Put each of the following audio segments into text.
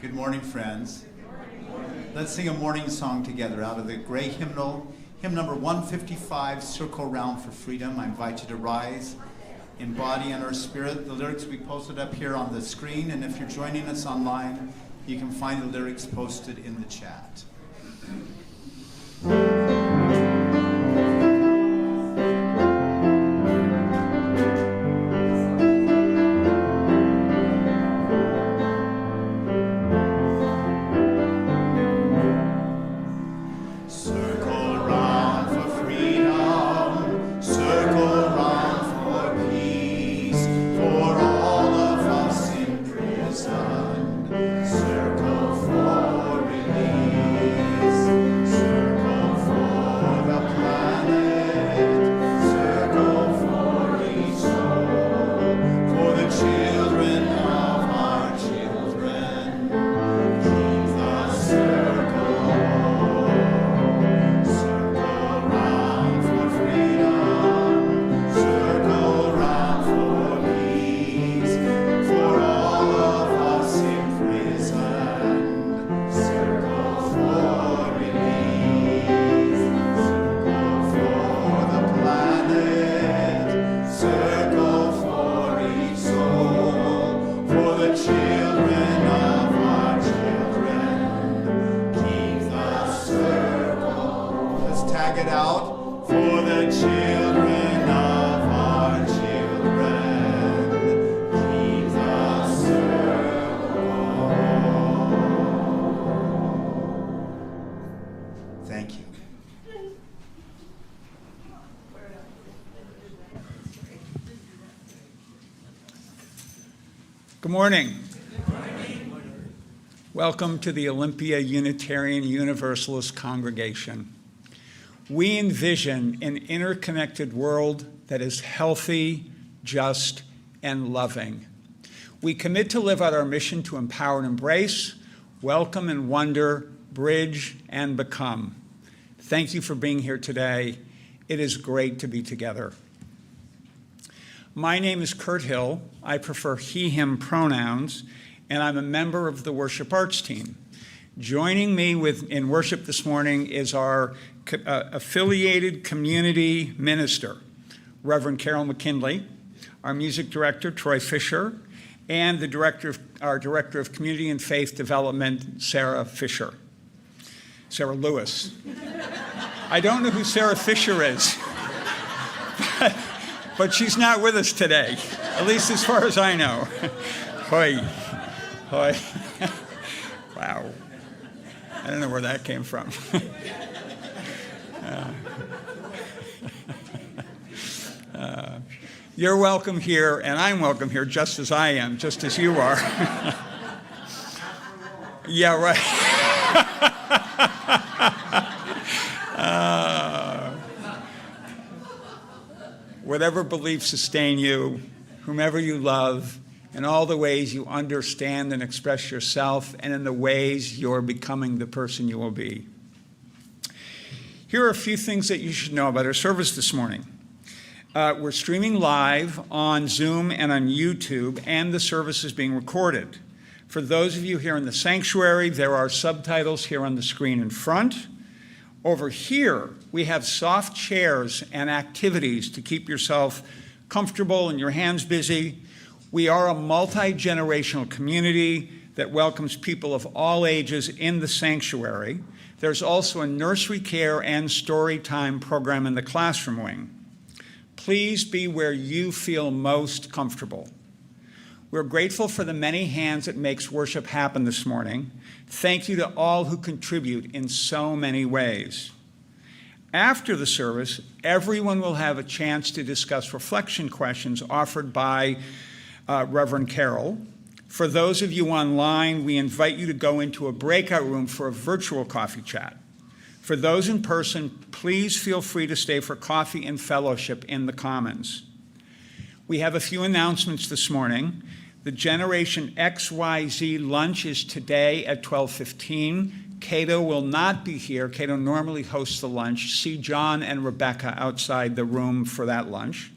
Good morning, friends. Let's sing a morning song together out of the gray hymnal, hymn number 155, Circle Round for Freedom. I invite you to rise in body and or spirit. The lyrics will be posted up here on the screen, and if you're joining us online, you can find the lyrics posted in the chat. Good morning. Welcome to the Olympia Unitarian Universalist congregation. We envision an interconnected world that is healthy, just, and loving. We commit to live out our mission to empower and embrace, welcome and wonder, bridge and become. Thank you for being here today. It is great to be together. My name is Kurt Hill. I prefer he, him pronouns, and I'm a member of the worship arts team. Joining me in worship this morning is our affiliated community minister, Reverend Carol McKinley, our music director, Troy Fisher, and our director of community and faith development, Sarah Lewis. I don't know who Sarah Fisher is. But she's not with us today, at least as far as I know. Hoi. Hoi. Wow. I don't know where that came from. You're welcome here, and I'm welcome here just as I am, just as you are. Yeah, right. Whatever beliefs sustain you, whomever you love, in all the ways you understand and express yourself, and in the ways you're becoming the person you will be. Here are a few things that you should know about our service this morning. We're streaming live on Zoom and on YouTube, and the service is being recorded. For those of you here in the sanctuary, there are subtitles here on the screen in front. Over here, we have soft chairs and activities to keep yourself comfortable and your hands busy. We are a multi-generational community that welcomes people of all ages in the sanctuary. There's also a nursery care and story time program in the classroom wing. Please be where you feel most comfortable. We're grateful for the many hands that makes worship happen this morning. Thank you to all who contribute in so many ways. After the service, everyone will have a chance to discuss reflection questions offered by Reverend Carol. For those of you online, we invite you to go into a breakout room for a virtual coffee chat. For those in person, please feel free to stay for coffee and fellowship in the Commons. We have a few announcements this morning. The Generation XYZ lunch is today at 12:15. Cato will not be here. Cato normally hosts the lunch. See John and Rebecca outside the room for that lunch.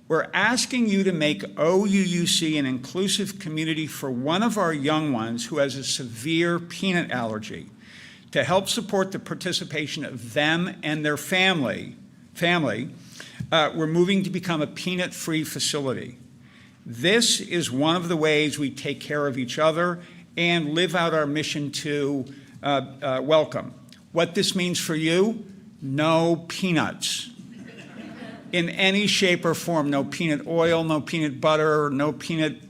We're asking you to make OUUC an inclusive community for one of our young ones who has a severe peanut allergy. To help support the participation of them and their family, we're moving to become a peanut-free facility. This is one of the ways we take care of each other and live out our mission to welcome. What this means for you? No peanuts. In any shape or form, no peanut oil, no peanut butter, no peanut,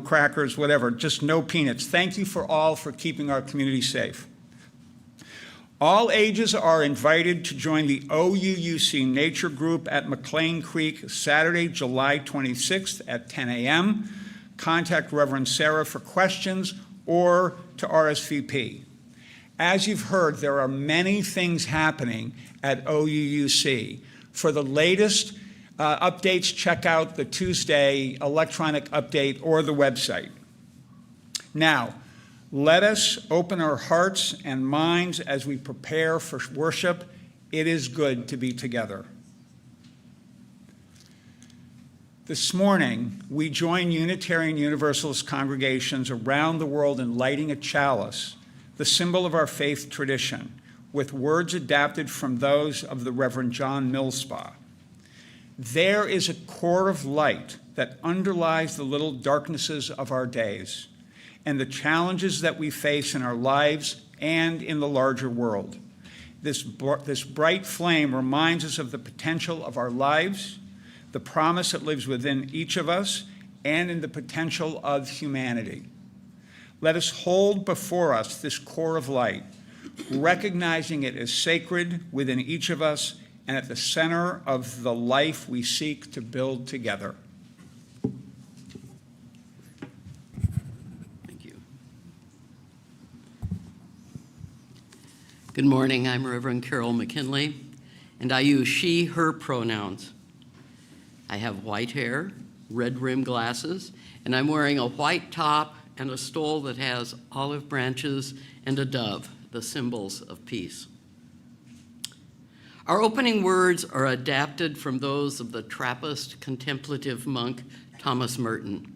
crackers, whatever, just no peanuts. Thank you for keeping our community safe. All ages are invited to join the OUUC Nature Group at McLean Creek Saturday, July 26th at 10 a.m. Contact Reverend Sarah for questions or to RSVP. As you've heard, there are many things happening at OUUC. For the latest updates, check out the Tuesday electronic update or the website. Now, let us open our hearts and minds as we prepare for worship. It is good to be together. This morning, we join Unitarian Universalist congregations around the world in lighting a chalice, the symbol of our faith tradition, with words adapted from those of the Reverend John Millspaugh. There is a core of light that underlies the little darknesses of our days and the challenges that we face in our lives and in the larger world. This bright flame reminds us of the potential of our lives, the promise that lives within each of us, and in the potential of humanity. Let us hold before us this core of light, recognizing it as sacred within each of us and at the center of the life we seek to build together. Good morning, I'm Reverend Carol McKinley, and I use she, her pronouns. I have white hair, red rimmed glasses, and I'm wearing a white top and a stole that has olive branches and a dove, the symbols of peace. Our opening words are adapted from those of the Trappist contemplative monk Thomas Merton.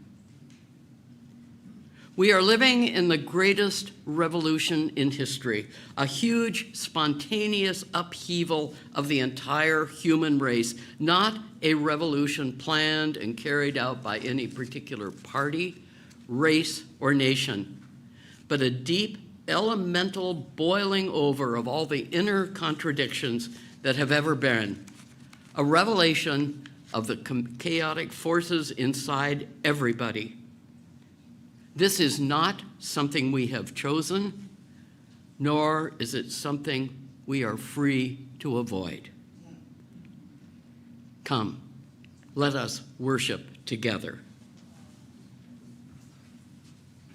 We are living in the greatest revolution in history, a huge, spontaneous upheaval of the entire human race, not a revolution planned and carried out by any particular party, race, or nation, but a deep, elemental boiling over of all the inner contradictions that have ever been, a revelation of the chaotic forces inside everybody. This is not something we have chosen, nor is it something we are free to avoid. Come, let us worship together.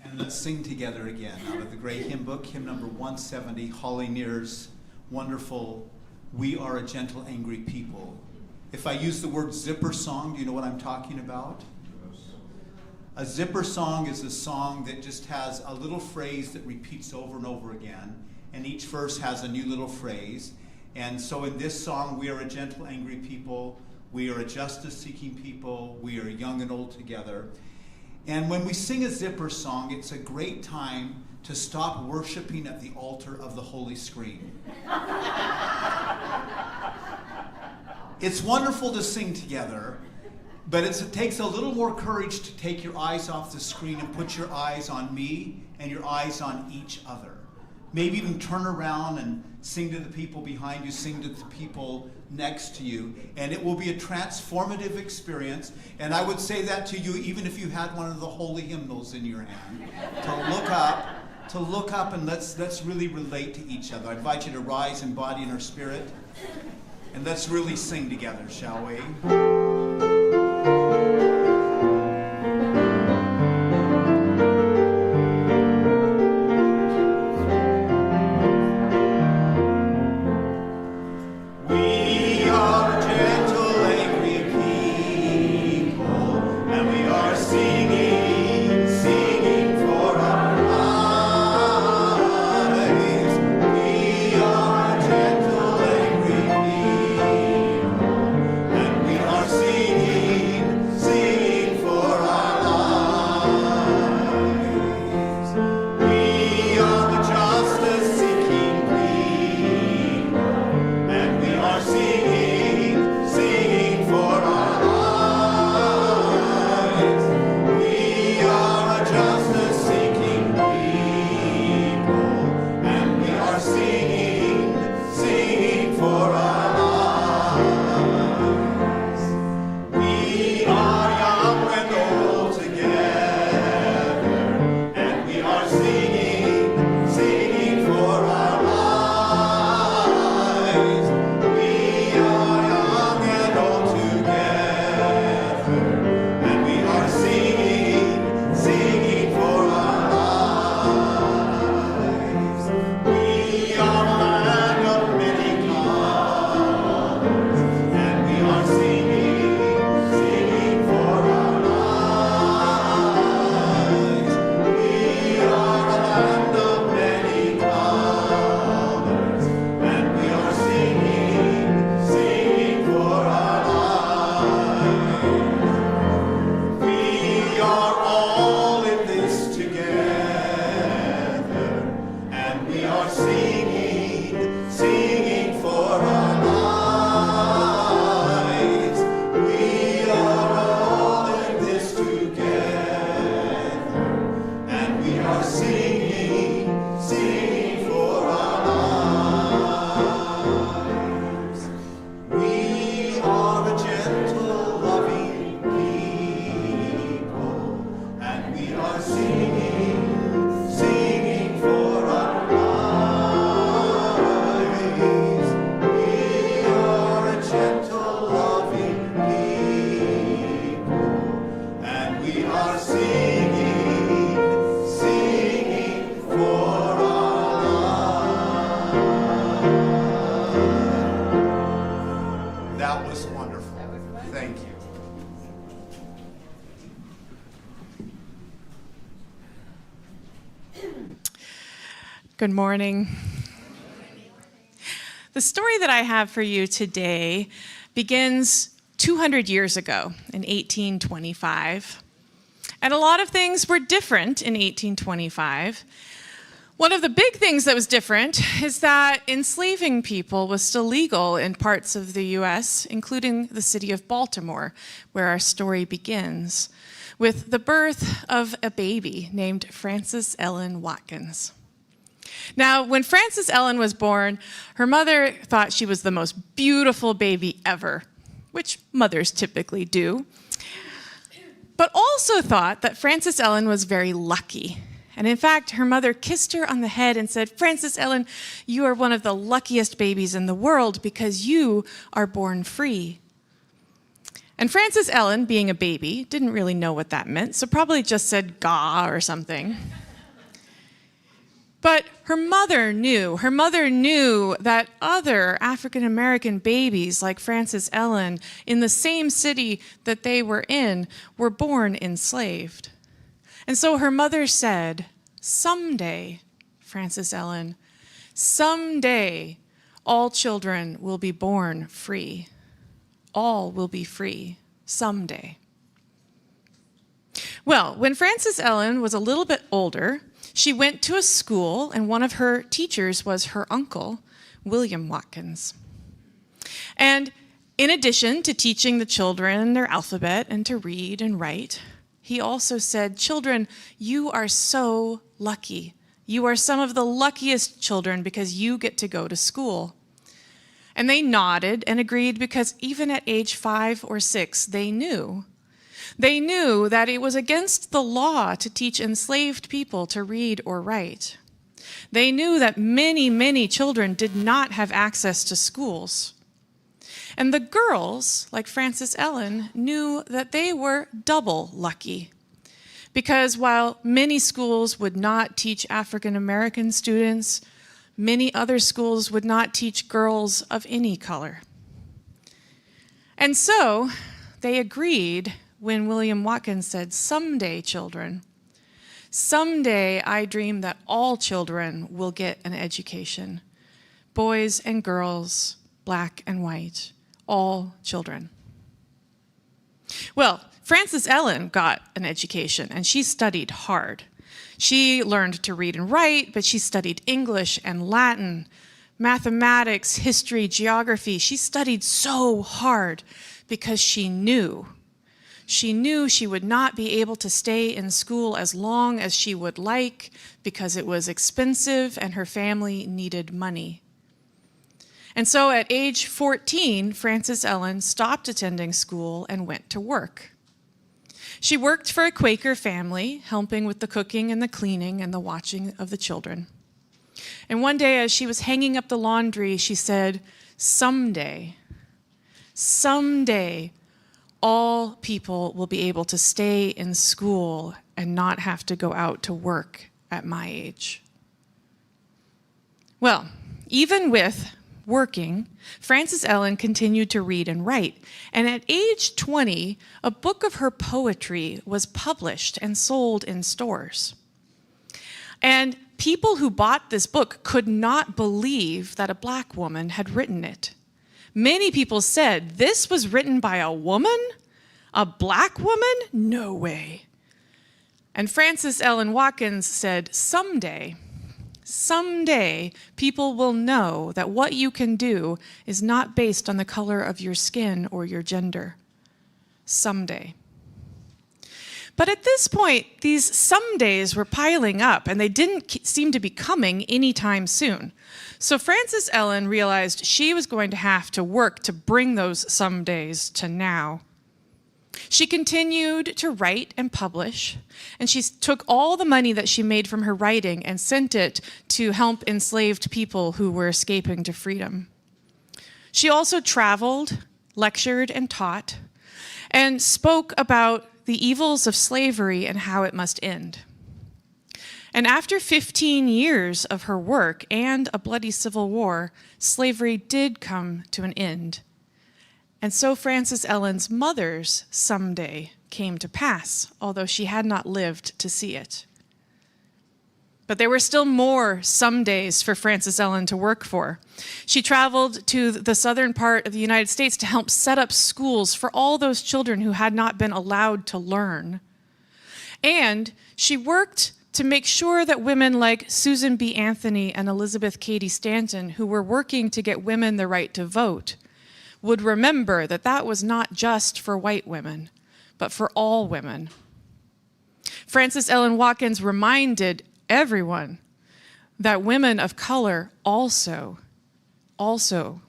And let's sing together again out of the great hymn book, hymn number 170, Holly Near's wonderful, "We Are a Gentle, Angry People." If I use the word zipper song, do you know what I'm talking about? A zipper song is a song that just has a little phrase that repeats over and over again, and each verse has a new little phrase. And so in this song, we are a gentle, angry people, we are a justice-seeking people, we are young and old together. And when we sing a zipper song, it's a great time to stop worshiping at the altar of the Holy Screen. It's wonderful to sing together, but it takes a little more courage to take your eyes off the screen and put your eyes on me and your eyes on each other. Maybe even turn around and sing to the people behind you, sing to the people next to you, and it will be a transformative experience. And I would say that to you even if you had one of the holy hymnals in your hand, to look up and let's really relate to each other. I invite you to rise in body and our spirit, and let's really sing together, shall we? Singing Good morning. The story that I have for you today begins 200 years ago in 1825. And a lot of things were different in 1825. One of the big things that was different is that enslaving people was still legal in parts of the US, including the city of Baltimore, where our story begins, with the birth of a baby named Frances Ellen Watkins. Now, when Frances Ellen was born, her mother thought she was the most beautiful baby ever, which mothers typically do, but also thought that Frances Ellen was very lucky. And in fact, her mother kissed her on the head and said, "Frances Ellen, you are one of the luckiest babies in the world because you are born free." And Frances Ellen, being a baby, didn't really know what that meant, so probably just said "gaw" or something. But her mother knew. Her mother knew that other African-American babies like Frances Ellen in the same city that they were in were born enslaved. And so her mother said, "Someday, Frances Ellen, someday all children will be born free. All will be free someday." Well, when Frances Ellen was a little bit older, she went to a school, and one of her teachers was her uncle, William Watkins. And in addition to teaching the children their alphabet and to read and write, he also said, "Children, you are so lucky. You are some of the luckiest children because you get to go to school." And they nodded and agreed because even at age 5 or 6, they knew. They knew that it was against the law to teach enslaved people to read or write. They knew that many, many children did not have access to schools. And the girls, like Frances Ellen, knew that they were double lucky. Because while many schools would not teach African American students, many other schools would not teach girls of any color. And so they agreed when William Watkins said, "Someday, children, someday I dream that all children will get an education. Boys and girls, black and white, all children." Well, Frances Ellen got an education, and she studied hard. She learned to read and write, but she studied English and Latin, mathematics, history, geography. She studied so hard because she knew she would not be able to stay in school as long as she would like because it was expensive and her family needed money. And so at age 14, Frances Ellen stopped attending school and went to work. She worked for a Quaker family, helping with the cooking and the cleaning and the watching of the children. And one day as she was hanging up the laundry, she said, someday, all people will be able to stay in school and not have to go out to work at my age." Well, even with working, Frances Ellen continued to read and write. And at age 20, a book of her poetry was published and sold in stores. And people who bought this book could not believe that a black woman had written it. Many people said, "This was written by a woman? A black woman? No way." And Frances Ellen Watkins said, someday people will know that what you can do is not based on the color of your skin or your gender. Someday. But at this point, these somedays were piling up, and they didn't seem to be coming anytime soon. So Frances Ellen realized she was going to have to work to bring those somedays to now. She continued to write and publish, and she took all the money that she made from her writing and sent it to help enslaved people who were escaping to freedom. She also traveled, lectured, and taught, and spoke about the evils of slavery and how it must end. And after 15 years of her work and a bloody civil war, slavery did come to an end. And so Frances Ellen's mother's someday came to pass, although she had not lived to see it. But there were still more some days for Frances Ellen to work for. She traveled to the southern part of the United States to help set up schools for all those children who had not been allowed to learn. And she worked to make sure that women like Susan B. Anthony and Elizabeth Cady Stanton, who were working to get women the right to vote, would remember that that was not just for white women, but for all women. Frances Ellen Watkins reminded everyone that women of color also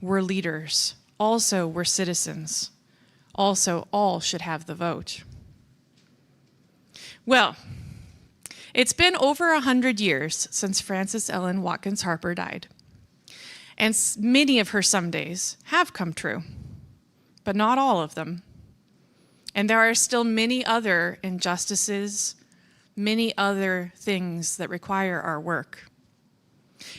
were leaders, also were citizens, also all should have the vote. Well, it's been over 100 years since Frances Ellen Watkins Harper died, and many of her some days have come true, but not all of them. And there are still many other injustices, many other things that require our work.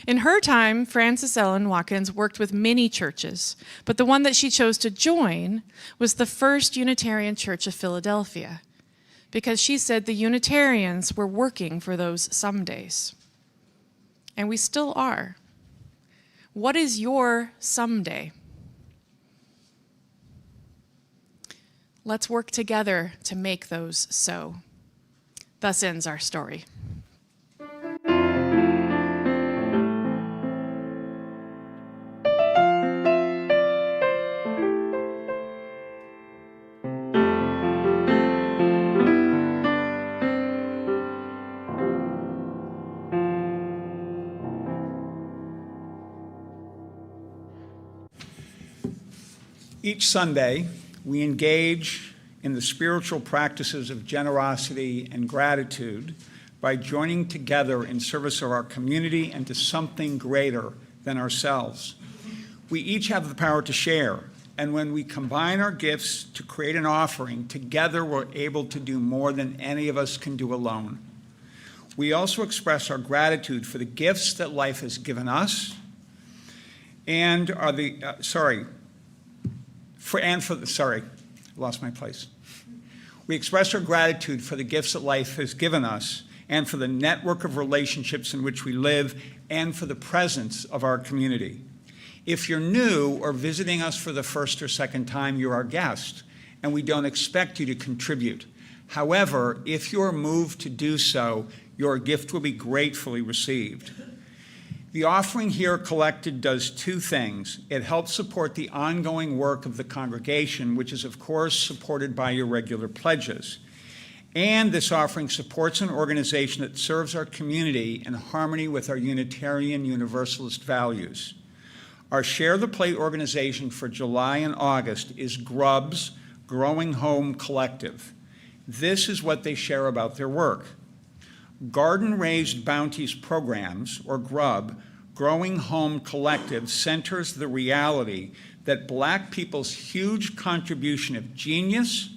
In her time, Frances Ellen Watkins worked with many churches, but the one that she chose to join was the First Unitarian Church of Philadelphia, because she said the Unitarians were working for those some days. And we still are. What is your someday? Let's work together to make those so. Thus ends our story. Each Sunday, we engage in the spiritual practices of generosity and gratitude by joining together in service of our community and to something greater than ourselves. We each have the power to share, and when we combine our gifts to create an offering, together we're able to do more than any of us can do alone. We also express our gratitude for the gifts that life has given us and lost my place. We express our gratitude for the gifts that life has given us and for the network of relationships in which we live and for the presence of our community. If you're new or visiting us for the first or second time, you're our guest, and we don't expect you to contribute. However, if you're moved to do so, your gift will be gratefully received. The offering here collected does two things. It helps support the ongoing work of the congregation, which is, of course, supported by your regular pledges. And this offering supports an organization that serves our community in harmony with our Unitarian Universalist values. Our Share the Plate organization for July and August is GRUB's Growing Home Collective. This is what they share about their work. Garden Raised Bounties Programs, or GRUB, Growing Home Collective, centers the reality that Black people's huge contribution of genius,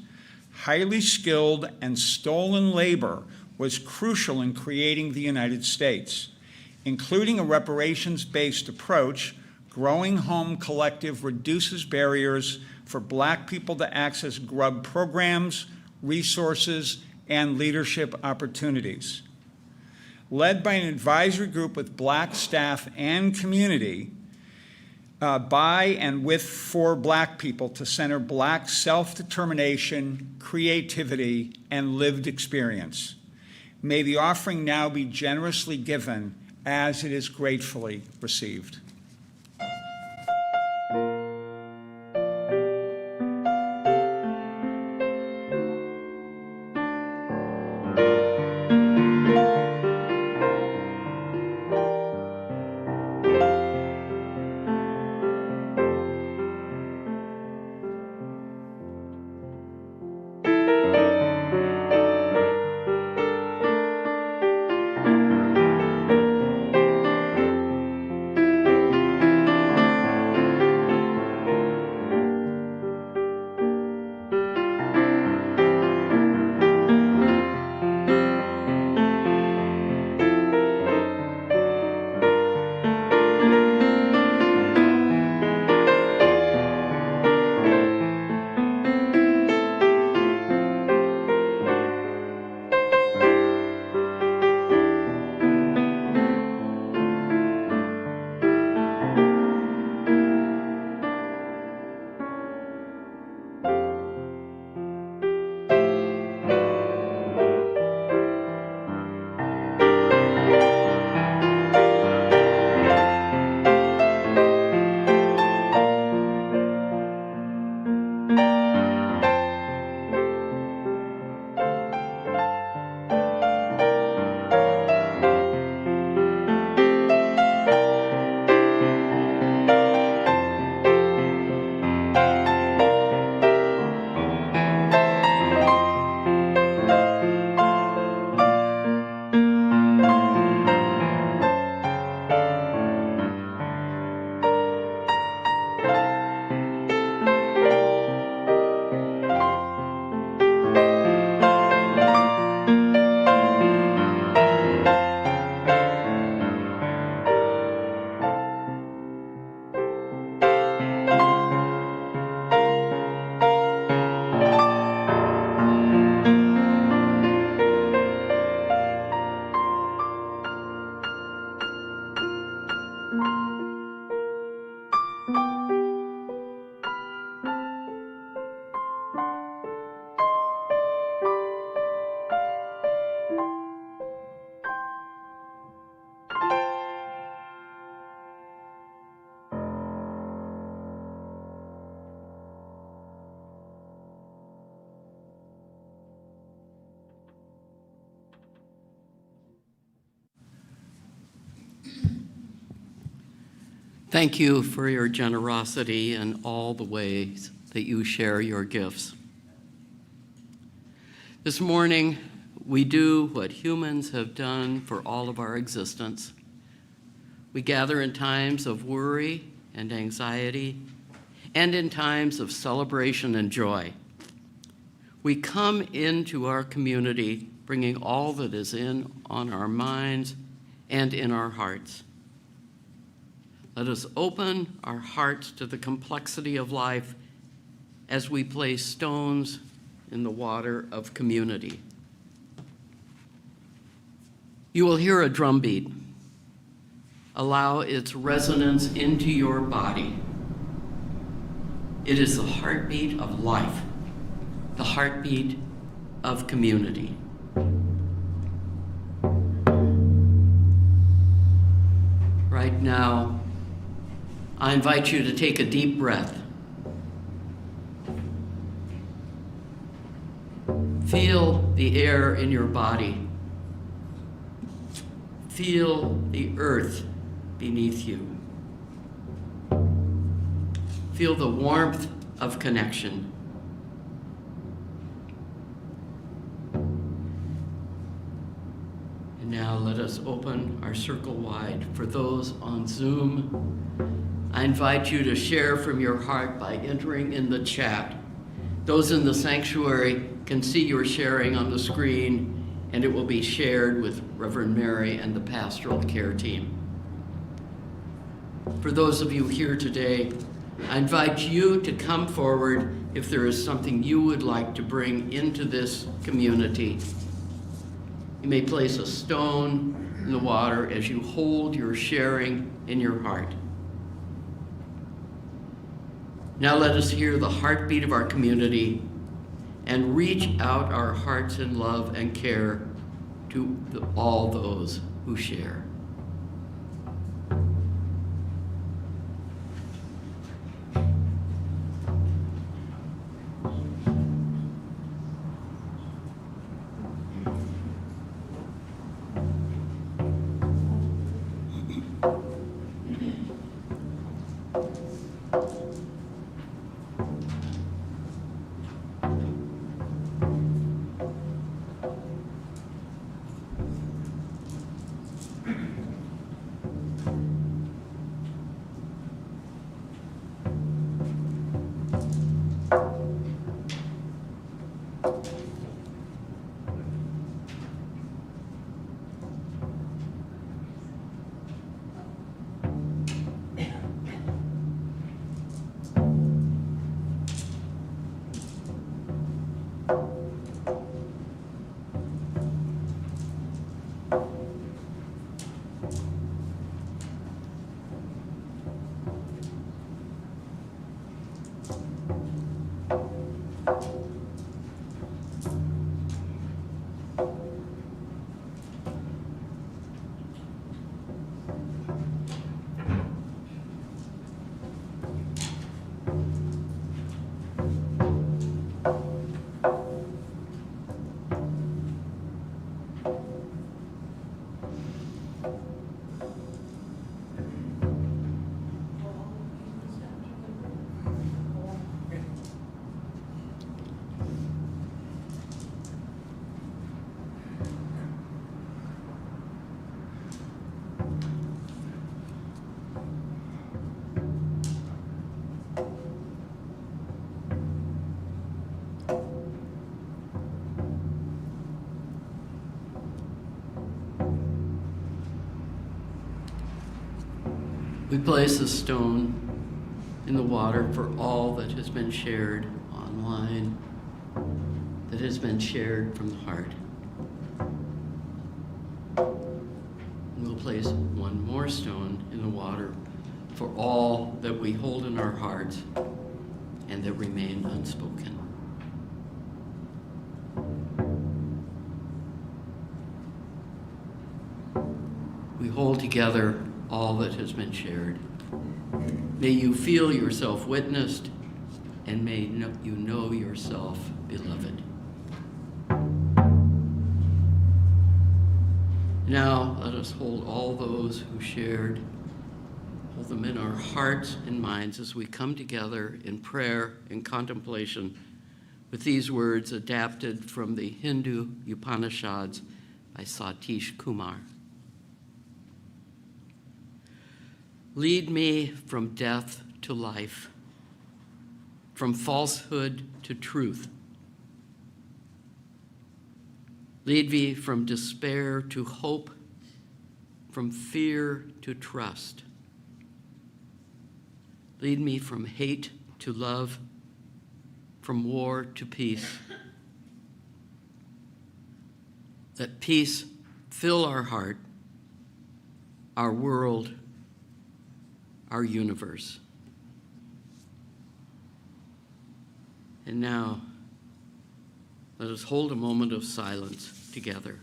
highly skilled, and stolen labor was crucial in creating the United States. Including a reparations-based approach, Growing Home Collective reduces barriers for Black people to access GRUB programs, resources, and leadership opportunities. Led by an advisory group with Black staff and community, by and with for Black people to center Black self-determination, creativity, and lived experience. May the offering now be generously given as it is gratefully received. Thank you for your generosity and all the ways that you share your gifts. This morning, we do what humans have done for all of our existence. We gather in times of worry and anxiety, and in times of celebration and joy. We come into our community bringing all that is on our minds and in our hearts. Let us open our hearts to the complexity of life as we place stones in the water of community. You will hear a drumbeat. Allow its resonance into your body. It is the heartbeat of life, the heartbeat of community. Right now, I invite you to take a deep breath. Feel the air in your body. Feel the earth beneath you. Feel the warmth of connection. And now let us open our circle wide. For those on Zoom, I invite you to share from your heart by entering in the chat. Those in the sanctuary can see your sharing on the screen, and it will be shared with Reverend Mary and the pastoral care team. For those of you here today, I invite you to come forward if there is something you would like to bring into this community. You may place a stone in the water as you hold your sharing in your heart. Now let us hear the heartbeat of our community and reach out our hearts in love and care to all those who share. We place a stone in the water for all that has been shared online, that has been shared from the heart. And we'll place one more stone in the water for all that we hold in our hearts and that remain unspoken. We hold together all that has been shared. May you feel yourself witnessed, and may you know yourself beloved. Now let us hold all those who shared, hold them in our hearts and minds as we come together in prayer and contemplation with these words adapted from the Hindu Upanishads by Satish Kumar. Lead me from death to life, from falsehood to truth. Lead me from despair to hope, from fear to trust. Lead me from hate to love, from war to peace. Let peace fill our heart, our world, our universe. And now, let us hold a moment of silence together.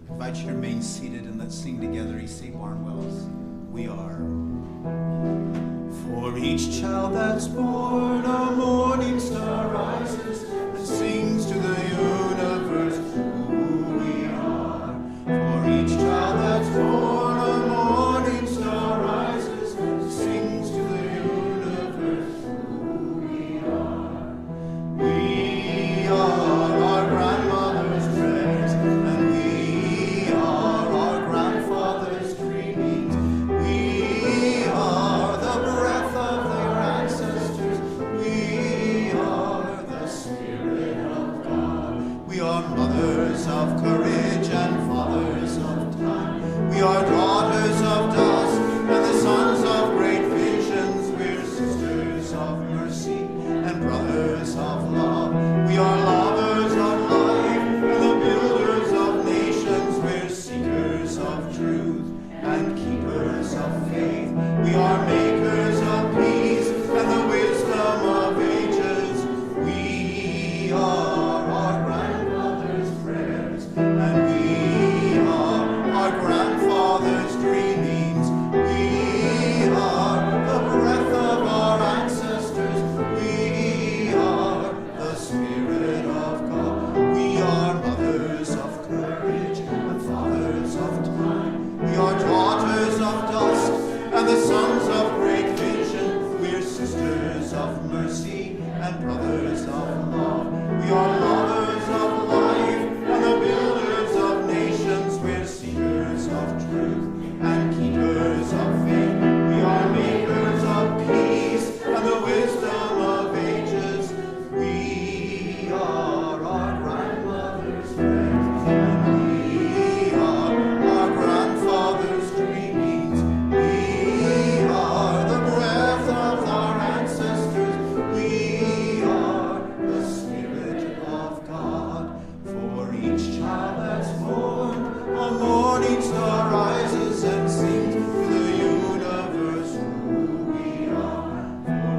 Invite you to remain seated and let's sing together E.C. Barnwell's We Are. For each child that's born, a morning star rises and sings to the universe who we are. For each child that's born, a morning star rises and sings to the universe who we are. We are our grandmother's prayers, and we are our grandfather's dreamings. We are the breath of their ancestors. We are the Spirit of God. We are mothers of courage and fathers of time. We are daughters of dust and the sons of great visions. We're sisters of mercy and brothers of love. We are lovers of life and the builders of nations. We're seekers of truth and keepers of faith. We are makers of peace and the wisdom of ages. We are our grandmother's prayers, and we are our grandfather's dreamings. We are the breath of our ancestors. We are the Spirit of God. We are mothers of courage and fathers of time. We are daughters of dust and the sons of great vision. We're sisters of mercy and brothers of love. We are lovers of life and the builders of nations. We're seekers of truth and keepers of faith. We are makers of peace and the wisdom of ages. We are our grandmother's friends, and we are our grandfather's dreamings. We are the breath of our ancestors. We are the Spirit of God. For each child that's born, a morning star rises and sings to the universe who we are.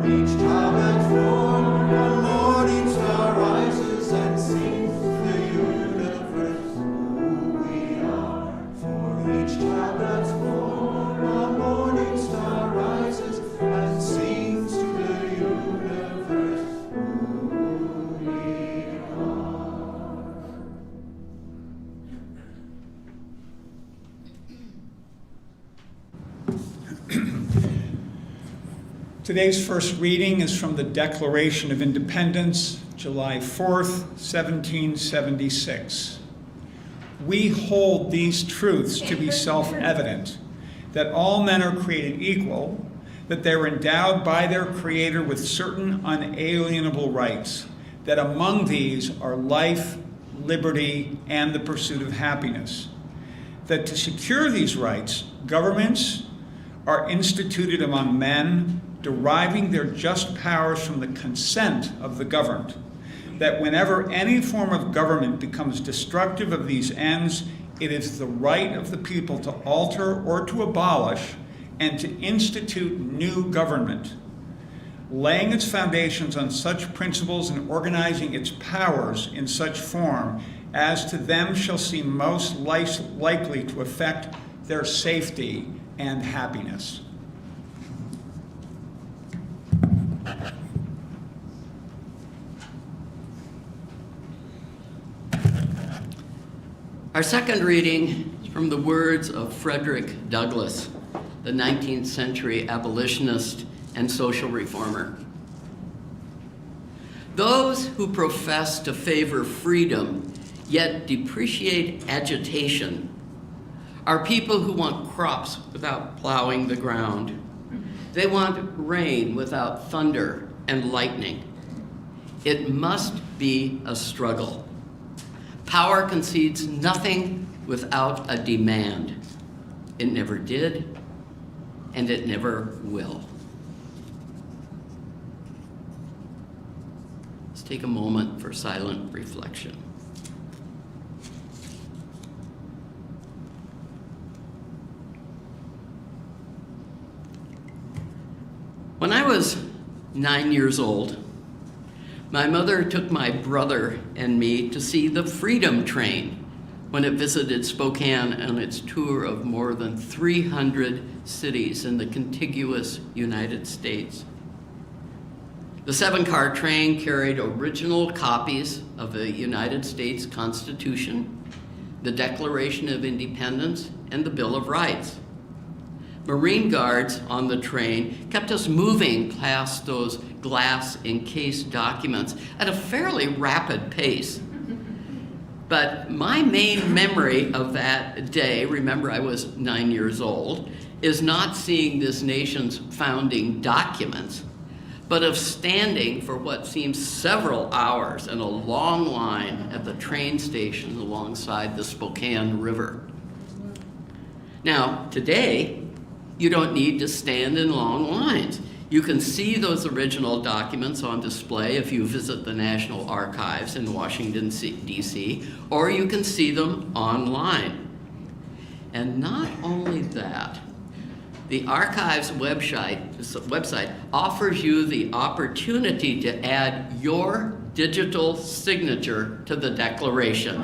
For each child that's born, a morning star rises and sings to the universe who we are. For each child that's born, a morning star rises and sings to the universe who we are. Today's first reading is from the Declaration of Independence, July 4th, 1776. we hold these truths to be self-evident, that all men are created equal, that they're endowed by their Creator with certain unalienable rights, that among these are life, liberty, and the pursuit of happiness. That to secure these rights, governments are instituted among men, deriving their just powers from the consent of the governed. That whenever any form of government becomes destructive of these ends, it is the right of the people to alter or to abolish and to institute new government, laying its foundations on such principles and organizing its powers in such form as to them shall seem most likely to affect their safety and happiness. Our second reading is from the words of Frederick Douglass, the 19th century abolitionist and social reformer. Those who profess to favor freedom yet depreciate agitation are people who want crops without plowing the ground. They want rain without thunder and lightning. It must be a struggle. Power concedes nothing without a demand. It never did, and it never will. Let's take a moment for silent reflection. When I was 9 years old, my mother took my brother and me to see the Freedom Train when it visited Spokane on its tour of more than 300 cities in the contiguous United States. The 7-car train carried original copies of the United States Constitution, the Declaration of Independence, and the Bill of Rights. Marine guards on the train kept us moving past those glass-encased documents at a fairly rapid pace. But my main memory of that day, remember I was 9 years old, is not seeing this nation's founding documents, but of standing for what seemed several hours in a long line at the train station alongside the Spokane River. Now, today, you don't need to stand in long lines. You can see those original documents on display if you visit the National Archives in Washington, D.C., or you can see them online. And not only that, the Archives website offers you the opportunity to add your digital signature to the Declaration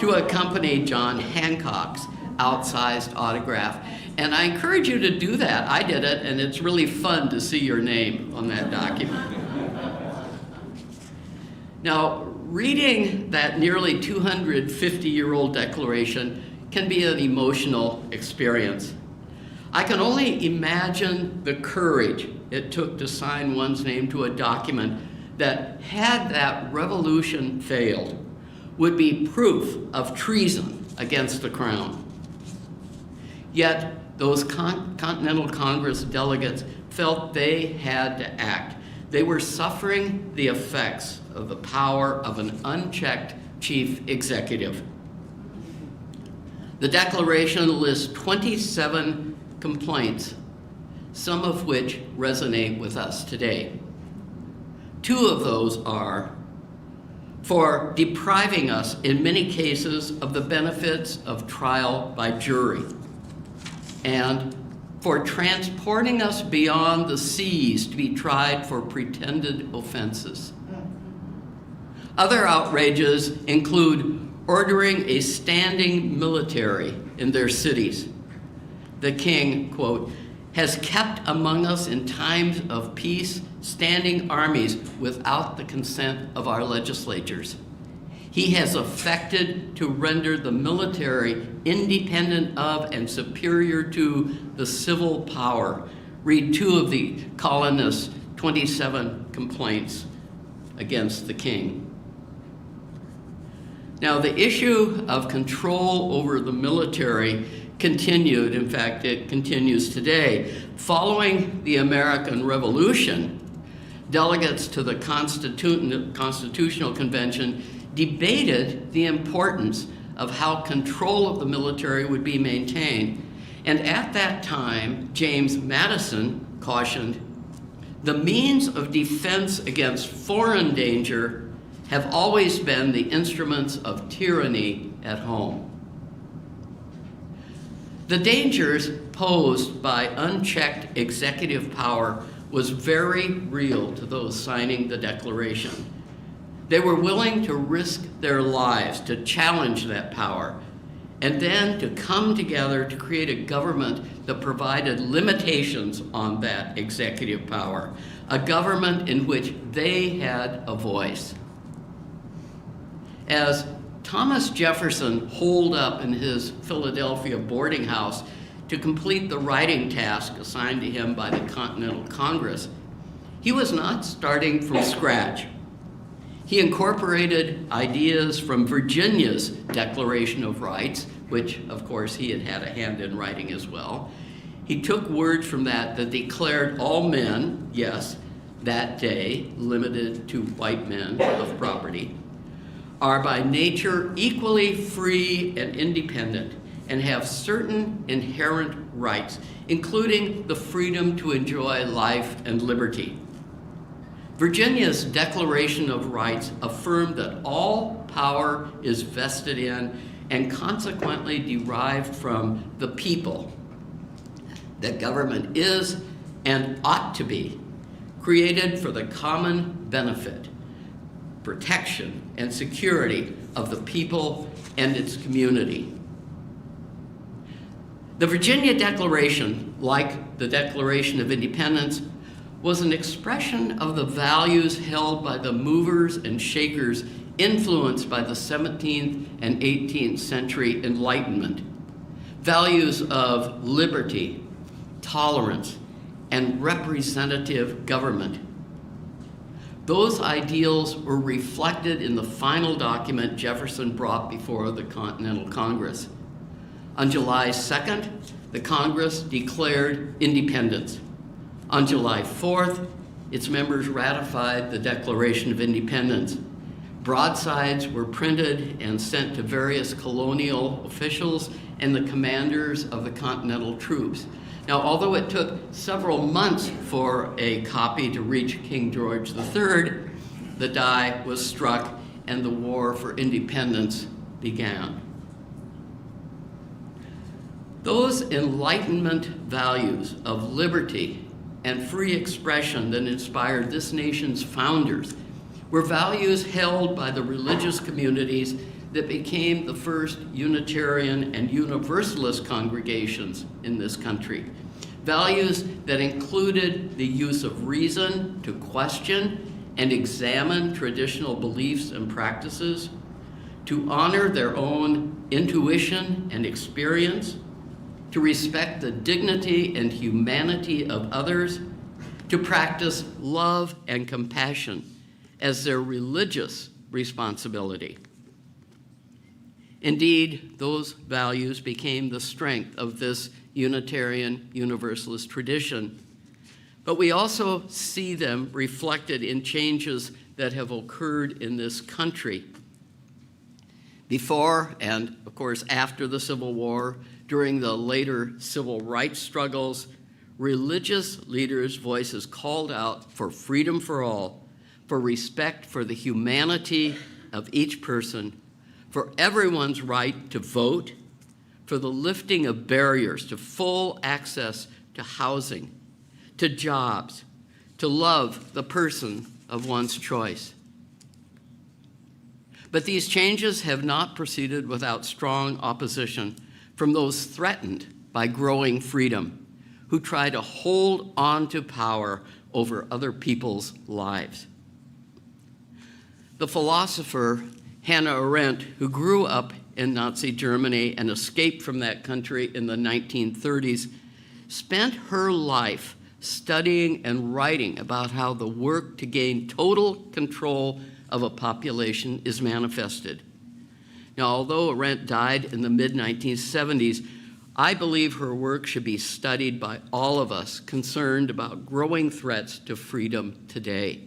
to accompany John Hancock's outsized autograph. And I encourage you to do that. I did it, and it's really fun to see your name on that document. Now, reading that nearly 250-year-old Declaration can be an emotional experience. I can only imagine the courage it took to sign one's name to a document that, had that revolution failed, would be proof of treason against the crown. Yet, those Continental Congress delegates felt they had to act. They were suffering the effects of the power of an unchecked chief executive. The Declaration lists 27 complaints, some of which resonate with us today. 2 of those are for depriving us, in many cases, of the benefits of trial by jury, and for transporting us beyond the seas to be tried for pretended offenses. Other outrages include ordering a standing military in their cities. The king, quote, has kept among us in times of peace standing armies without the consent of our legislatures. He has affected to render the military independent of and superior to the civil power. Read 2 of the colonists' 27 complaints against the king. Now, the issue of control over the military continued. In fact, it continues today. Following the American Revolution, delegates to the Constitutional Convention debated the importance of how control of the military would be maintained. And at that time, James Madison cautioned, "The means of defense against foreign danger have always been the instruments of tyranny at home." The dangers posed by unchecked executive power was very real to those signing the Declaration. They were willing to risk their lives to challenge that power, and then to come together to create a government that provided limitations on that executive power, a government in which they had a voice. As Thomas Jefferson holed up in his Philadelphia boarding house to complete the writing task assigned to him by the Continental Congress, he was not starting from scratch. He incorporated ideas from Virginia's Declaration of Rights, which of course he had had a hand in writing as well. He took words from that declared all men, yes, that day limited to white men of property, are by nature equally free and independent, and have certain inherent rights, including the freedom to enjoy life and liberty. Virginia's Declaration of Rights affirmed that all power is vested in and consequently derived from the people, that government is and ought to be created for the common benefit, protection, and security of the people and its community. The Virginia Declaration, like the Declaration of Independence, was an expression of the values held by the movers and shakers influenced by the 17th and 18th century Enlightenment. Values of liberty, tolerance, and representative government. Those ideals were reflected in the final document Jefferson brought before the Continental Congress. On July 2nd, the Congress declared independence. On July 4th, its members ratified the Declaration of Independence. Broadsides were printed and sent to various colonial officials and the commanders of the Continental troops. Now, although it took several months for a copy to reach King George III, the die was struck and the War for Independence began. Those Enlightenment values of liberty and free expression that inspired this nation's founders were values held by the religious communities that became the first Unitarian and Universalist congregations in this country. Values that included the use of reason to question and examine traditional beliefs and practices, to honor their own intuition and experience, to respect the dignity and humanity of others, to practice love and compassion as their religious responsibility. Indeed, those values became the strength of this Unitarian Universalist tradition. But we also see them reflected in changes that have occurred in this country. Before and, of course, after the Civil War, during the later civil rights struggles, religious leaders' voices called out for freedom for all, for respect for the humanity of each person, for everyone's right to vote, for the lifting of barriers to full access to housing, to jobs, to love the person of one's choice. But these changes have not proceeded without strong opposition from those threatened by growing freedom, who try to hold on to power over other people's lives. The philosopher Hannah Arendt, who grew up in Nazi Germany and escaped from that country in the 1930s, spent her life studying and writing about how the work to gain total control of a population is manifested. Now, although Arendt died in the mid-1970s, I believe her work should be studied by all of us concerned about growing threats to freedom today.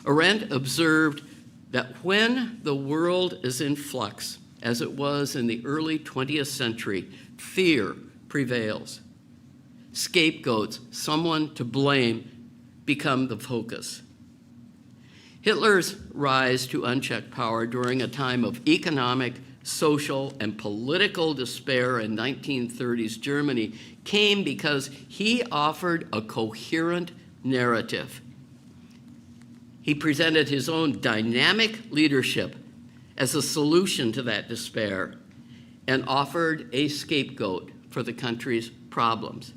Arendt observed that when the world is in flux, as it was in the early 20th century, fear prevails. Scapegoats, someone to blame, become the focus. Hitler's rise to unchecked power during a time of economic, social, and political despair in 1930s Germany came because he offered a coherent narrative. He presented his own dynamic leadership as a solution to that despair and offered a scapegoat for the country's problems.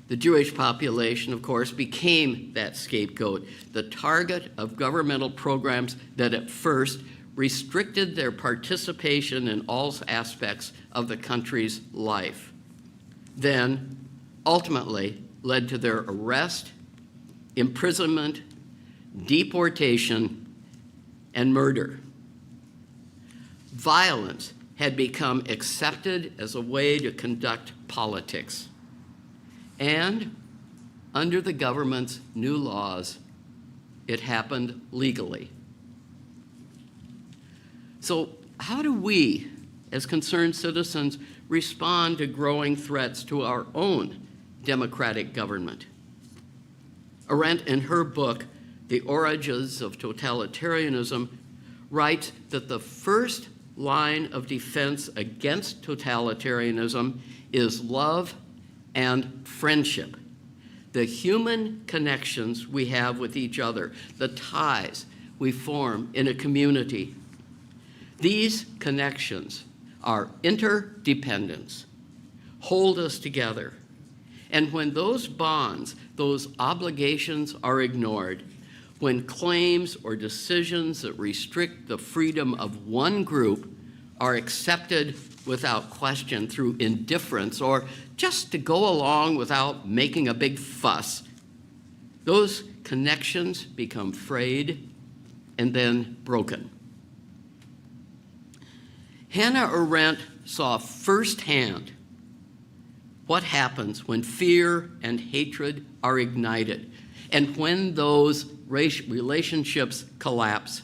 The Jewish population, of course, became that scapegoat, the target of governmental programs that at first restricted their participation in all aspects of the country's life, then ultimately led to their arrest, imprisonment, deportation, and murder. Violence had become accepted as a way to conduct politics. And under the government's new laws, it happened legally. So how do we, as concerned citizens, respond to growing threats to our own democratic government? Arendt, in her book, The Origins of Totalitarianism, writes that the first line of defense against totalitarianism is love and friendship, the human connections we have with each other, the ties we form in a community. These connections are interdependence, hold us together. And when those bonds, those obligations are ignored, when claims or decisions that restrict the freedom of one group are accepted without question through indifference or just to go along without making a big fuss, those connections become frayed and then broken. Hannah Arendt saw firsthand what happens when fear and hatred are ignited and when those relationships collapse.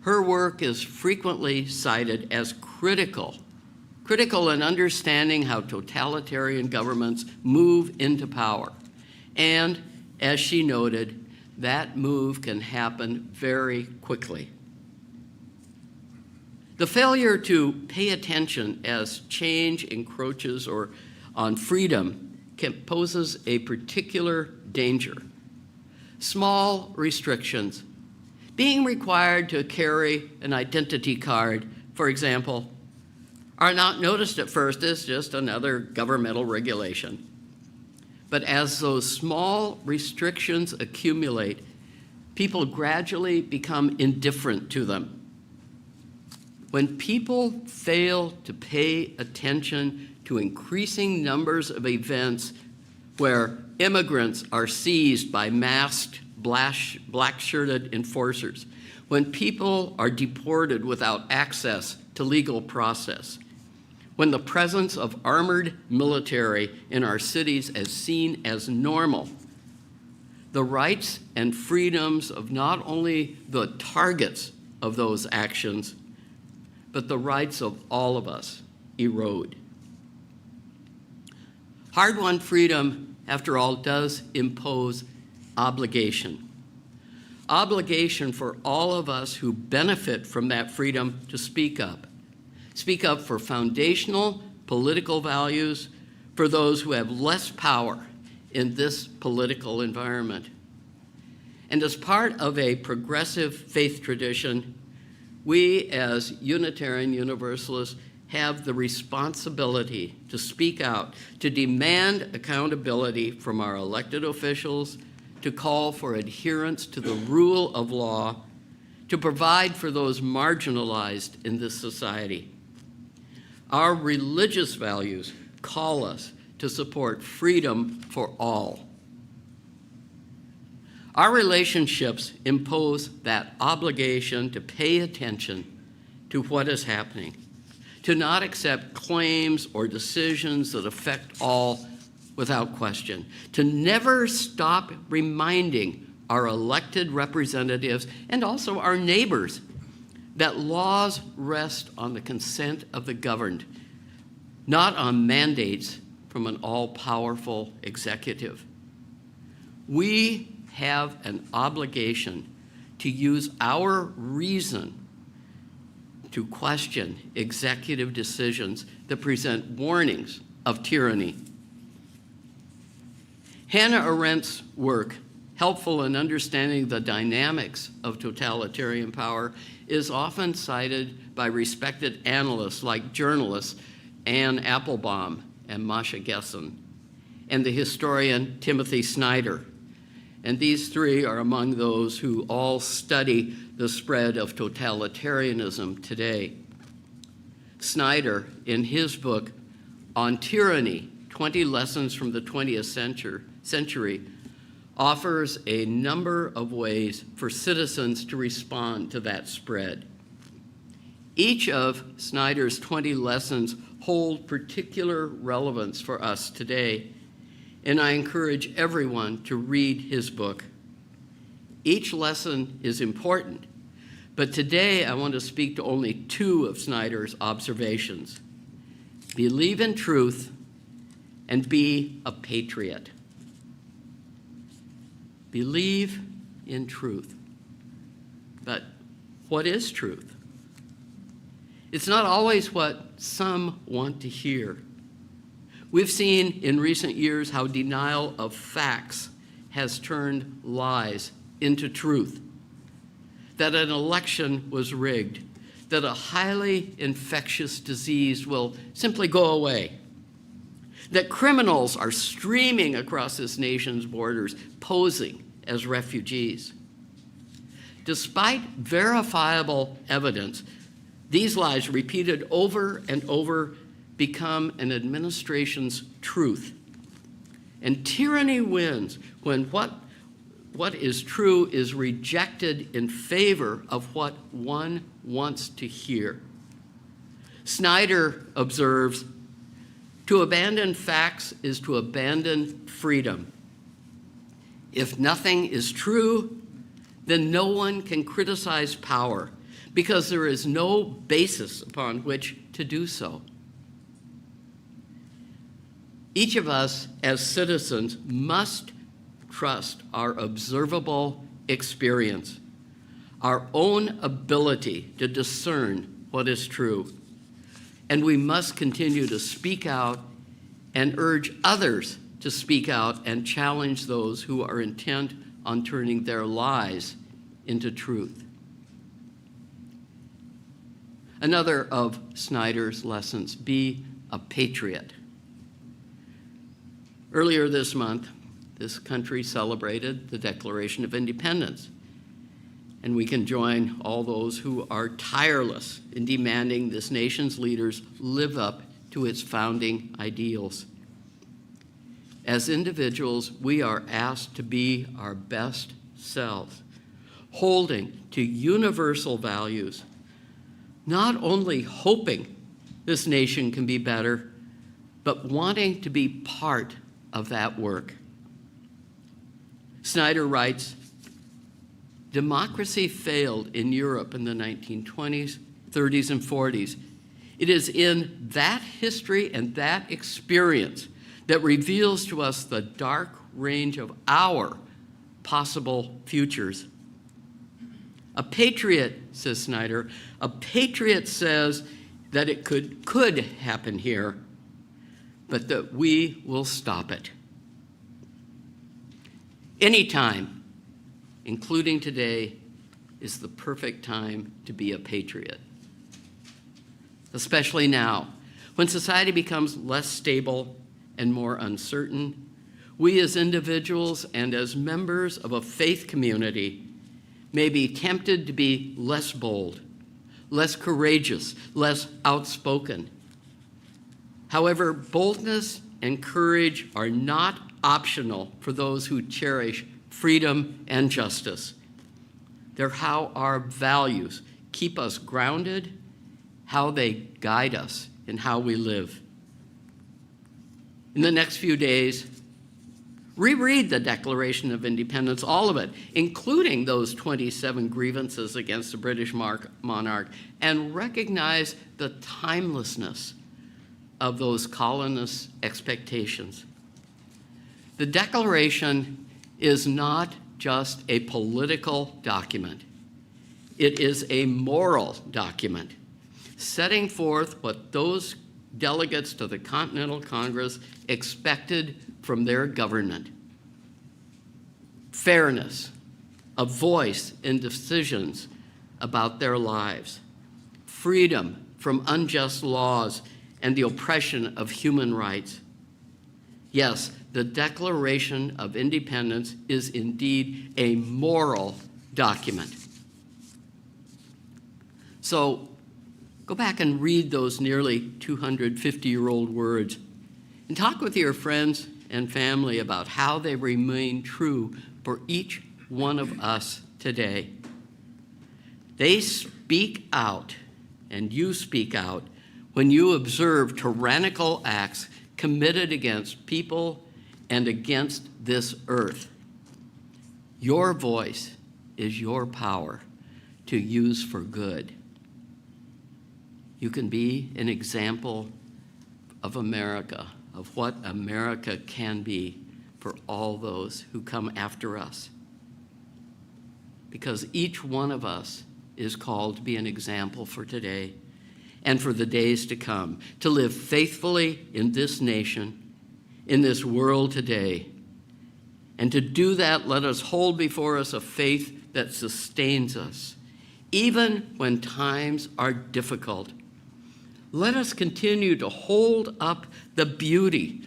Her work is frequently cited as critical in understanding how totalitarian governments move into power. And as she noted, that move can happen very quickly. The failure to pay attention as change encroaches on freedom poses a particular danger. Small restrictions, being required to carry an identity card, for example, are not noticed at first as just another governmental regulation. But as those small restrictions accumulate, people gradually become indifferent to them. When people fail to pay attention to increasing numbers of events where immigrants are seized by masked black-shirted enforcers, when people are deported without access to legal process, when the presence of armored military in our cities is seen as normal, the rights and freedoms of not only the targets of those actions, but the rights of all of us erode. Hard-won freedom, after all, does impose obligation. Obligation for all of us who benefit from that freedom to speak up. Speak up for foundational political values for those who have less power in this political environment. And as part of a progressive faith tradition, we as Unitarian Universalists have the responsibility to speak out, to demand accountability from our elected officials, to call for adherence to the rule of law, to provide for those marginalized in this society. Our religious values call us to support freedom for all. Our relationships impose that obligation to pay attention to what is happening, to not accept claims or decisions that affect all without question, to never stop reminding our elected representatives and also our neighbors that laws rest on the consent of the governed, not on mandates from an all-powerful executive. We have an obligation to use our reason to question executive decisions that present warnings of tyranny. Hannah Arendt's work, helpful in understanding the dynamics of totalitarian power, is often cited by respected analysts like journalists Anne Applebaum and Masha Gessen, and the historian Timothy Snyder. And these three are among those who all study the spread of totalitarianism today. Snyder, in his book On Tyranny, 20 Lessons from the 20th Century, offers a number of ways for citizens to respond to that spread. Each of Snyder's 20 lessons hold particular relevance for us today, and I encourage everyone to read his book. Each lesson is important, but today I want to speak to only two of Snyder's observations. Believe in truth and be a patriot. Believe in truth. But what is truth? It's not always what some want to hear. We've seen in recent years how denial of facts has turned lies into truth. That an election was rigged, that a highly infectious disease will simply go away, that criminals are streaming across this nation's borders, posing as refugees. Despite verifiable evidence, these lies repeated over and over become an administration's truth. And tyranny wins when what is true is rejected in favor of what one wants to hear. Snyder observes, to abandon facts is to abandon freedom. If nothing is true, then no one can criticize power because there is no basis upon which to do so. Each of us as citizens must trust our observable experience, our own ability to discern what is true. And we must continue to speak out and urge others to speak out and challenge those who are intent on turning their lies into truth. Another of Snyder's lessons, be a patriot. Earlier this month, this country celebrated the Declaration of Independence, and we can join all those who are tireless in demanding this nation's leaders live up to its founding ideals. As individuals, we are asked to be our best selves, holding to universal values, not only hoping this nation can be better, but wanting to be part of that work. Snyder writes, democracy failed in Europe in the 1920s, 30s, and 40s. It is in that history and that experience that reveals to us the dark range of our possible futures. A patriot, says Snyder, a patriot says that it could happen here, but that we will stop it. Any time, including today, is the perfect time to be a patriot. Especially now, when society becomes less stable and more uncertain, we as individuals and as members of a faith community may be tempted to be less bold, less courageous, less outspoken. However, boldness and courage are not optional for those who cherish freedom, and justice. They're how our values keep us grounded, how they guide us in how we live. In the next few days, reread the Declaration of Independence, all of it, including those 27 grievances against the British monarch, and recognize the timelessness of those colonists' expectations. The Declaration is not just a political document. It is a moral document, setting forth what those delegates to the Continental Congress expected from their government. Fairness, a voice in decisions about their lives, freedom from unjust laws and the oppression of human rights. Yes, the Declaration of Independence is indeed a moral document. So go back and read those nearly 250-year-old words and talk with your friends and family about how they remain true for each one of us today. They speak out, and you speak out, when you observe tyrannical acts committed against people and against this earth. Your voice is your power to use for good. You can be an example of America, of what America can be for all those who come after us. Because each one of us is called to be an example for today and for the days to come, to live faithfully in this nation, in this world today. And to do that, let us hold before us a faith that sustains us, even when times are difficult. Let us continue to hold up the beauty,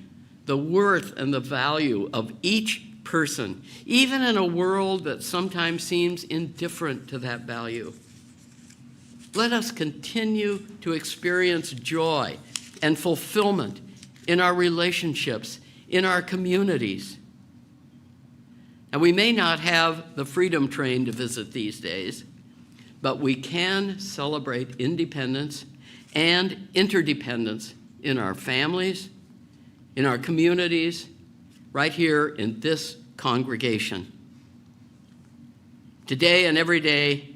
the worth, and the value of each person, even in a world that sometimes seems indifferent to that value. Let us continue to experience joy and fulfillment in our relationships, in our communities. And we may not have the freedom train to visit these days, but we can celebrate independence and interdependence in our families, in our communities, right here in this congregation. Today and every day,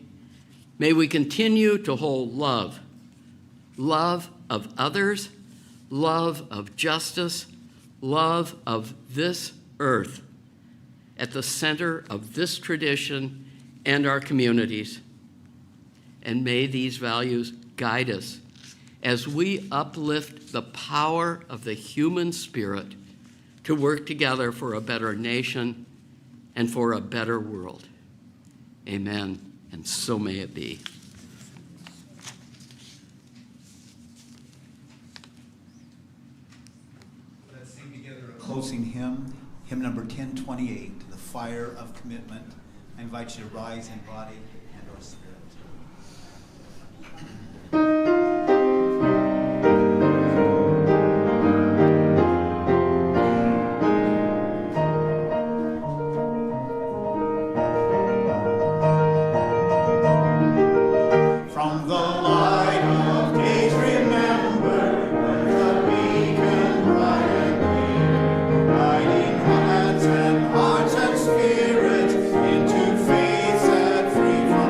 may we continue to hold love of others, love of justice, love of this earth at the center of this tradition and our communities. And may these values guide us as we uplift the power of the human spirit to work together for a better nation and for a better world. Amen, and so may it be. Let's sing together a closing hymn, hymn number 1028, The Fire of Commitment. I invite you to rise in body and our spirit. Into faith set free from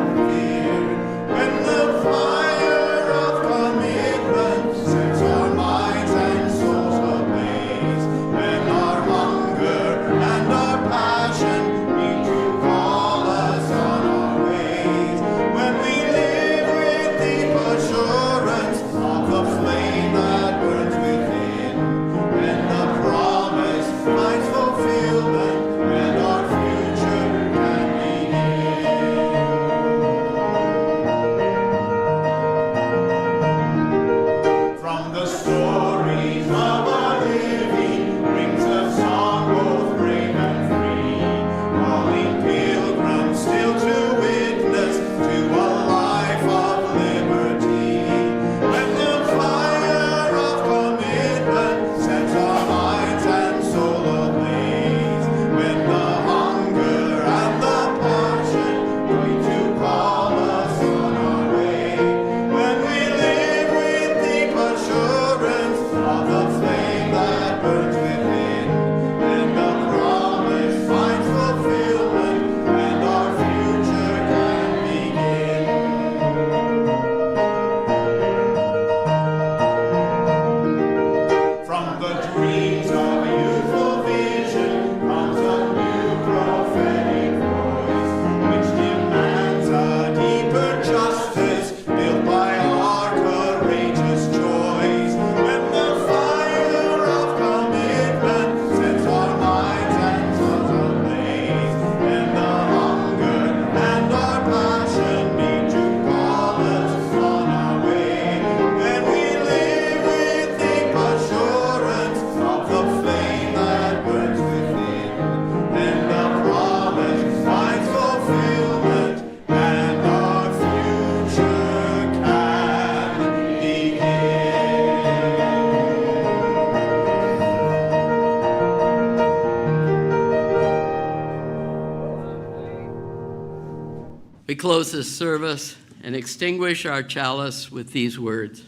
we close this service and extinguish our chalice with these words.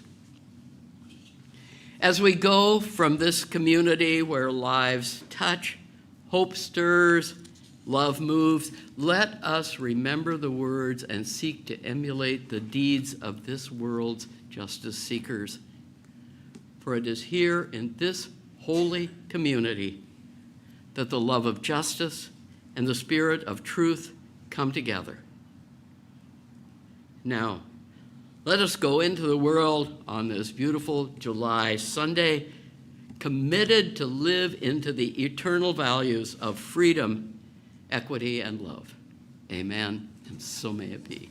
As we go from this community where lives touch, hope stirs, love moves, let us remember the words and seek to emulate the deeds of this world's justice seekers. For it is here in this holy community that the love of justice and the spirit of truth come together. Now, let us go into the world on this beautiful July Sunday, committed to live into the eternal values of freedom, equity, and love. Amen, and so may it be.